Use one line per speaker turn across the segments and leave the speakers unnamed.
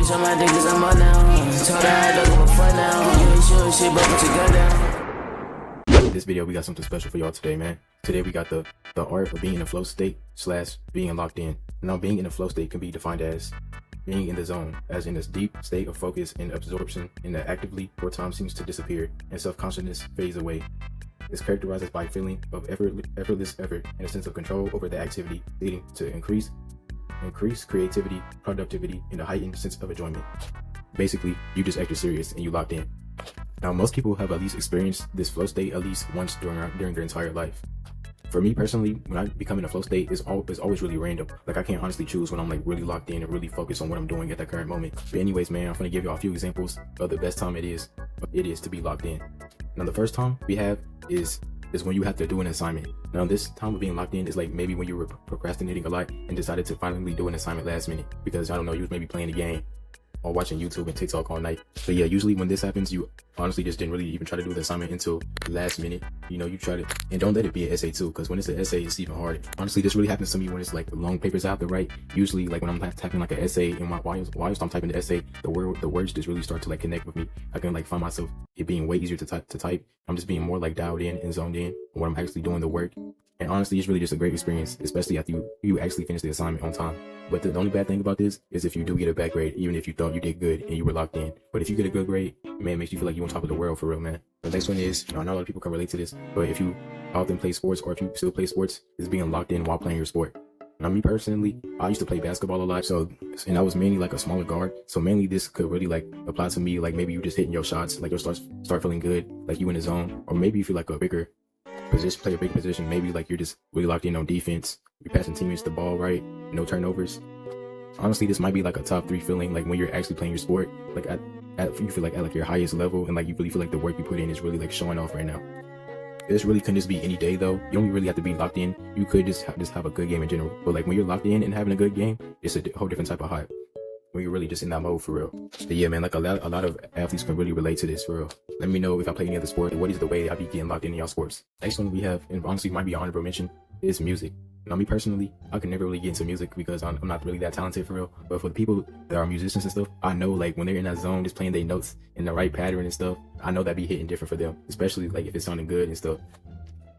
bitch on my dick cause I'm up now. Told her I don't give a fuck now. You ain't sure shit, but put your gun down.
In this video, we got something special for y'all today, man. Today we got the art of being in a flow state / being locked in. Now, being in a flow state can be defined as being in the zone, as in this deep state of focus and absorption, and that actively for time seems to disappear and self-consciousness fades away. It's characterized by a feeling of effortless effort and a sense of control over the activity, leading to increased creativity, productivity, and a heightened sense of enjoyment. Basically, you just extra serious and you locked in. Now, most people have at least experienced this flow state at least once during their entire life. For me personally, when I become in a flow state, it's always really random. Like, I can't honestly choose when I'm like really locked in and really focused on what I'm doing at that current moment. But anyways, man, I'm gonna give you a few examples of the best time it is to be locked in. Now, the first time we have is when you have to do an assignment. Now, this time of being locked in is like maybe when you were procrastinating a lot and decided to finally do an assignment last minute because, I don't know, you was maybe playing a game or watching YouTube and TikTok all night. But yeah, usually when this happens, you honestly just didn't really even try to do the assignment until the last minute. You know, you try to, and don't let it be an essay too, because when it's an essay, it's even harder. Honestly, this really happens to me when it's like long papers I have to write. Usually, like when I'm typing like an essay, and while I'm typing the essay, the words just really start to like connect with me. I can like find myself it being way easier to type. I'm just being more like dialed in and zoned in when I'm actually doing the work. And honestly, it's really just a great experience, especially after you actually finish the assignment on time. But the only bad thing about this is if you do get a bad grade, even if you thought you did good and you were locked in. But if you get a good grade, man, it makes you feel like you're on top of the world for real, man. The next one is, I know a lot of people can relate to this, but if you often play sports or if you still play sports, is being locked in while playing your sport. Now, me personally, I used to play basketball a lot, and I was mainly like a smaller guard. So mainly this could really like apply to me, like maybe you just hitting your shots, like you'll start feeling good, like you in the zone, or maybe you feel like a bigger position, maybe like you're just really locked in on defense, you're passing teammates the ball right, no turnovers. Honestly, this might be like a top 3 feeling, like when you're actually playing your sport, like you feel like at like your highest level, and like you really feel like the work you put in is really like showing off right now. This really couldn't just be any day though. You don't really have to be locked in. You could just have a good game in general. But like when you're locked in and having a good game, it's a whole different type of hype. When you're really just in that mode for real. But yeah, man, like a lot of athletes can really relate to this for real. Let me know if I play any other sport, what is the way I be getting locked in y'all sports. Next one we have, and honestly might be an honorable mention, is music. Now, me personally, I can never really get into music because I'm not really that talented for real. But for the people that are musicians and stuff, I know like when they're in that zone, just playing their notes in the right pattern and stuff, I know that be hitting different for them, especially like if it's sounding good and stuff.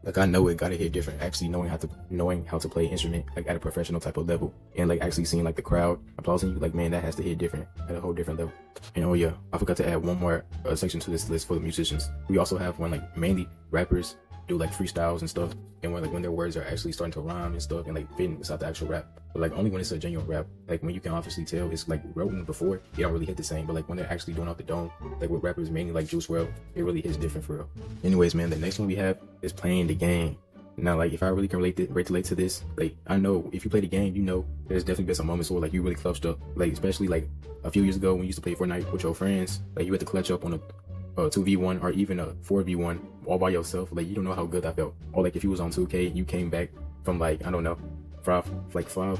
Like I know it gotta hit different, actually knowing how to play an instrument like at a professional type of level, and like actually seeing like the crowd applauding you, like man, that has to hit different at a whole different level. And oh yeah, I forgot to add one more section to this list for the musicians. We also have one like mainly rappers do like freestyles and stuff, and when their words are actually starting to rhyme and stuff and like fitting inside the actual rap. But like only when it's a genuine rap, like when you can obviously tell it's like written before, it don't really hit the same. But like when they're actually doing off the dome, like with rappers mainly like Juice WRLD, it really hits different for real. Anyways, man, the next one we have is playing the game. Now, like, if I really can relate to this, like, I know if you play the game, you know, there's definitely been some moments where, like, you really clutched up. Like, especially, like, a few years ago when you used to play Fortnite with your friends, like, you had to clutch up on a 2v1 or even a 4v1 all by yourself. Like, you don't know how good that felt. Or, like, if you was on 2K and you came back from, like, I don't know, 5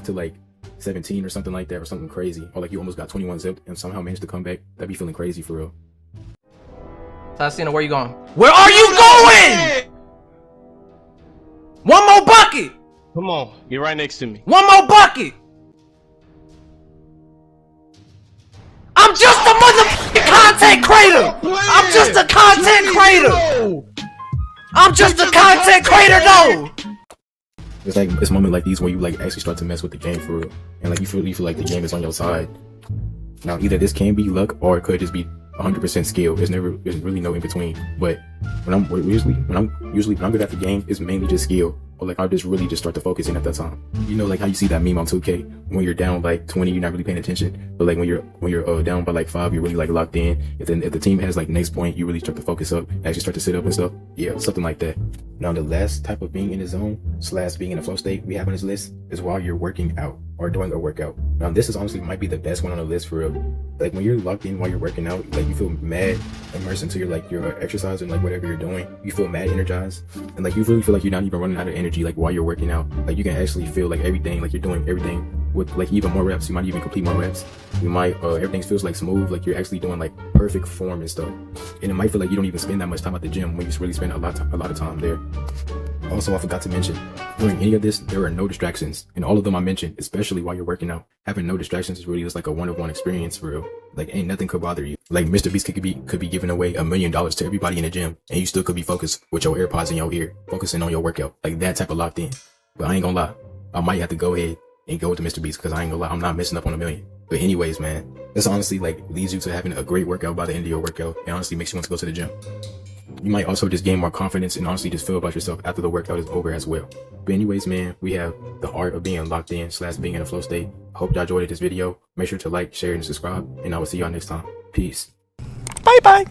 to, like, 17 or something like that, or something crazy. Or, like, you almost got 21 zipped and somehow managed to come back. That'd be feeling crazy for real.
Tassina, where you going? Where are you going? One more bucket!
Come on, you're right next to me.
One more bucket! I'm just a motherfucking content creator! I'm just a content creator! I'm just a content creator though!
It's like this moment like these where you like actually start to mess with the game for real. And like you feel like the game is on your side. Now either this can be luck or it could just be 100% skill. There's really no in between. But when I'm good at the game, it's mainly just skill. Or like I just really start to focus in at that time. You know, like how you see that meme on 2K when you're down like 20, you're not really paying attention. But like when you're down by like 5, you're really like locked in. If the team has like next point, you really start to focus up, actually start to sit up and stuff. Yeah, something like that. Now the last type of being in the zone / being in a flow state we have on this list is while you're working out or doing a workout. Now this is honestly might be the best one on the list for real. Like when you're locked in while you're working out, like you feel mad immersed into your exercise and like whatever you're doing. You feel mad energized, and like you really feel like you're not even running out of energy like while you're working out. Like you can actually feel like everything, like you're doing everything with like even more reps. You might even complete more reps. You might everything feels like smooth, like you're actually doing like perfect form and stuff. And it might feel like you don't even spend that much time at the gym when you really spend a lot of time there. Also, I forgot to mention, During any of this, there are no distractions, and all of them I mentioned, especially while you're working out. Having no distractions is really just like a one-of-one experience for real. Like, ain't nothing could bother you. Like, Mr. Beast could be giving away $1 million to everybody in the gym, and you still could be focused with your AirPods in your ear, focusing on your workout. Like, that type of locked in. But I ain't gonna lie, I might have to go ahead and go to Mr. Beast, because I ain't gonna lie, I'm not missing up on $1 million. But anyways, man, this honestly like leads you to having a great workout by the end of your workout, and honestly makes you want to go to the gym. You might also just gain more confidence and honestly just feel about yourself after the workout is over as well. But anyways, man, we have the art of being locked in / being in a flow state. I hope y'all enjoyed this video. Make sure to like, share, and subscribe, and I will see y'all next time. Peace.
Bye bye.